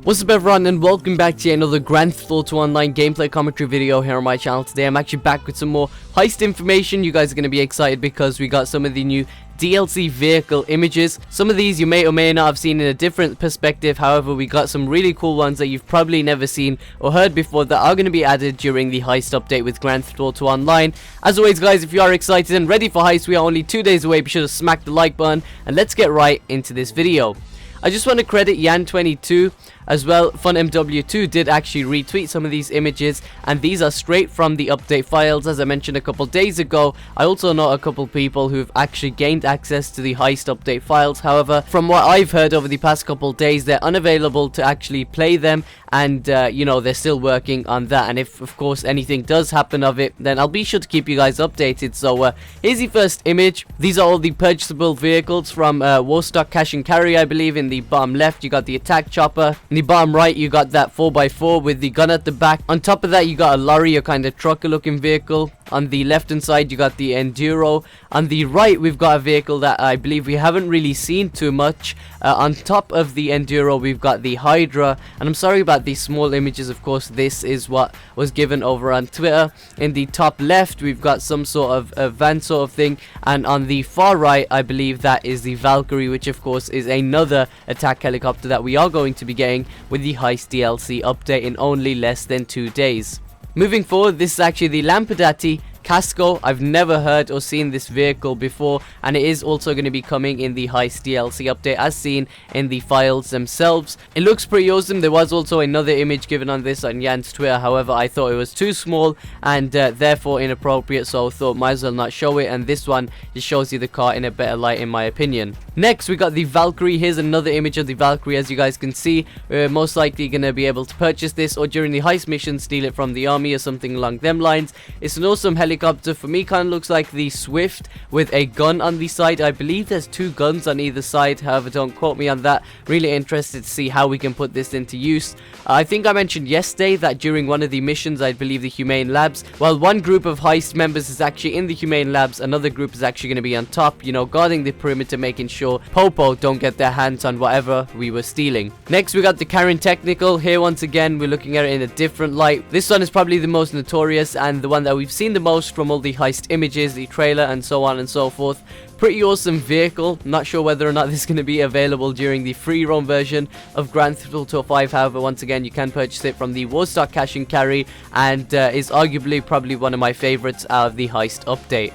What's up everyone, and welcome back to another Grand Theft Auto Online gameplay commentary video here on my channel. Today I'm actually back with some more heist information. You guys are going to be excited because we got some of the new DLC vehicle images. Some of these you may or may not have seen in a different perspective. However, we got some really cool ones that you've probably never seen or heard before that are going to be added during the heist update with Grand Theft Auto Online. As always guys, if you are excited and ready for heist, we are only 2 days away. Be sure to smack the like button and let's get right into this video. I just want to credit Yan22 as well. FunMW2 did actually retweet some of these images, and these are straight from the update files. As I mentioned a couple days ago, I also know a couple people who've actually gained access to the heist update files. However, from what I've heard over the past couple days, they're unavailable to actually play them, and you know, they're still working on that. And if of course anything does happen of it, then I'll be sure to keep you guys updated. So here's the first image. These are all the purchasable vehicles from Warstock Cash and Carry. I believe in the bottom left you got the attack chopper, in the bottom right you got that 4x4 with the gun at the back. On top of that you got a lorry, a kind of trucker looking vehicle. On the left hand side you got the Enduro. On the right we've got a vehicle that I believe we haven't really seen too much. On top of the Enduro we've got the Hydra, and I'm sorry about these small images, of course this is what was given over on Twitter. In the top left we've got some sort of a van sort of thing, and on the far right I believe that is the Valkyrie, which of course is another attack helicopter that we are going to be getting with the Heist DLC update in only less than 2 days. Moving forward, this is actually the Lampadati Casco. I've never heard or seen this vehicle before, and it is also going to be coming in the Heist DLC update as seen in the files themselves. It looks pretty awesome. There was also another image given on this on Jan's Twitter. However, I thought it was too small and therefore inappropriate, so I thought might as well not show it, and this one just shows you the car in a better light in my opinion. Next we got the Valkyrie. Here's another image of the Valkyrie. As you guys can see, we're most likely going to be able to purchase this, or during the heist mission steal it from the army or something along them lines. It's an awesome helicopter. For me, kind of looks like the Swift with a gun on the side. I believe there's 2 guns on either side. However, don't quote me on that. Really interested to see how we can put this into use. I think I mentioned yesterday that during one of the missions, I believe the Humane Labs, while one group of heist members is actually in the Humane Labs, another group is actually going to be on top, you know, guarding the perimeter, making sure Popo don't get their hands on whatever we were stealing. Next we got the Karen Technical. Here once again we're looking at it in a different light. This one is probably the most notorious and the one that we've seen the most from all the heist images, the trailer and so on and so forth. Pretty awesome vehicle. Not sure whether or not this is going to be available during the free roam version of Grand Theft Auto 5. However, once again you can purchase it from the Warstock Cash and Carry, and is arguably probably one of my favorites out of the heist update.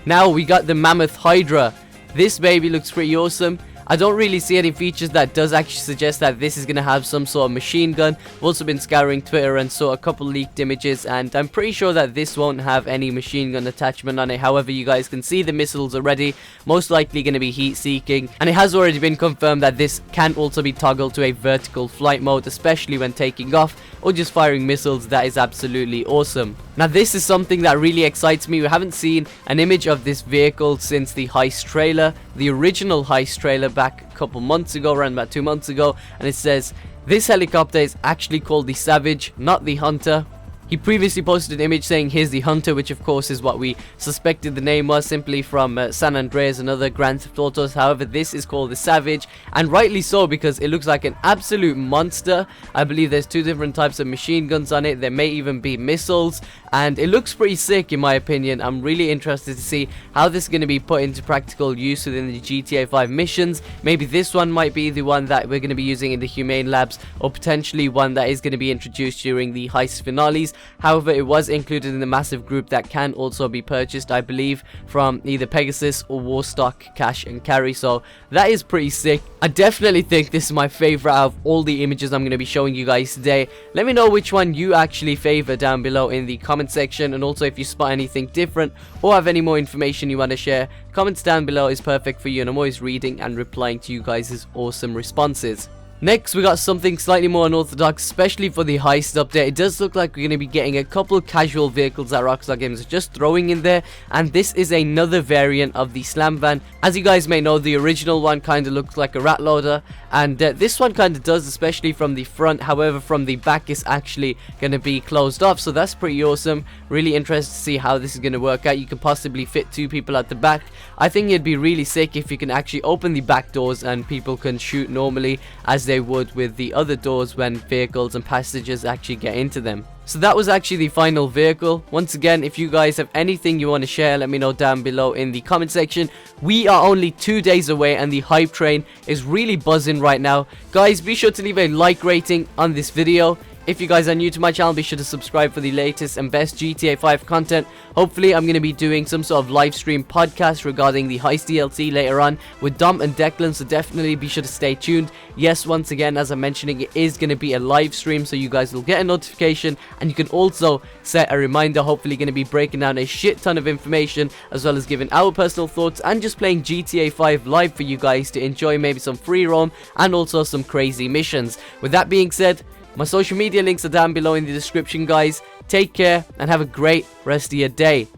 Now we got the Mammoth Hydra. This baby looks pretty awesome. I don't really see any features that does actually suggest that this is going to have some sort of machine gun. I've also been scouring Twitter and saw a couple leaked images, and I'm pretty sure that this won't have any machine gun attachment on it. However, you guys can see the missiles already, most likely going to be heat seeking, and it has already been confirmed that this can also be toggled to a vertical flight mode, especially when taking off or just firing missiles. That is absolutely awesome. Now this is something that really excites me. We haven't seen an image of this vehicle since the heist trailer, the original heist trailer back a couple months ago, around about 2 months ago, and it says this helicopter is actually called the Savage, not the Hunter. He previously posted an image saying here's the Hunter, which of course is what we suspected the name was, simply from San Andreas and other Grand Theft Autos. However, this is called the Savage, and rightly so, because it looks like an absolute monster. I believe there's 2 different types of machine guns on it. There may even be missiles, and it looks pretty sick in my opinion. I'm really interested to see how this is going to be put into practical use within the GTA 5 missions. Maybe this one might be the one that we're going to be using in the Humane Labs, or potentially one that is going to be introduced during the heist finales. However, it was included in the massive group that can also be purchased, I believe, from either Pegasus or Warstock Cash and Carry. So that is pretty sick. I definitely think this is my favorite out of all the images I'm going to be showing you guys today. Let me know which one you actually favor down below in the comment section, and also if you spot anything different or have any more information you want to share, comments down below is perfect for you, and I'm always reading and replying to you guys' awesome responses. Next, we got something slightly more unorthodox, especially for the heist update. It does look like we're going to be getting a couple casual vehicles that Rockstar Games are just throwing in there, and this is another variant of the Slam Van. As you guys may know, the original one kind of looks like a rat loader, and this one kind of does, especially from the front. However, from the back is actually going to be closed off, so that's pretty awesome. Really interested to see how this is going to work out. You could possibly fit 2 people at the back. I think it'd be really sick if you can actually open the back doors and people can shoot normally as they would with the other doors when vehicles and passengers actually get into them. So that was actually the final vehicle. Once again, if you guys have anything you want to share, let me know down below in the comment section. We are only 2 days away and the hype train is really buzzing right now. Guys, be sure to leave a like rating on this video. If you guys are new to my channel, be sure to subscribe for the latest and best GTA 5 content. Hopefully, I'm going to be doing some sort of live stream podcast regarding the Heist DLC later on with Dom and Declan, so definitely be sure to stay tuned. Yes, once again, as I'm mentioning, it is going to be a live stream, so you guys will get a notification, and you can also set a reminder. Hopefully, going to be breaking down a shit ton of information, as well as giving our personal thoughts, and just playing GTA 5 live for you guys to enjoy maybe some free roam, and also some crazy missions. With that being said, my social media links are down below in the description, guys. Take care and have a great rest of your day.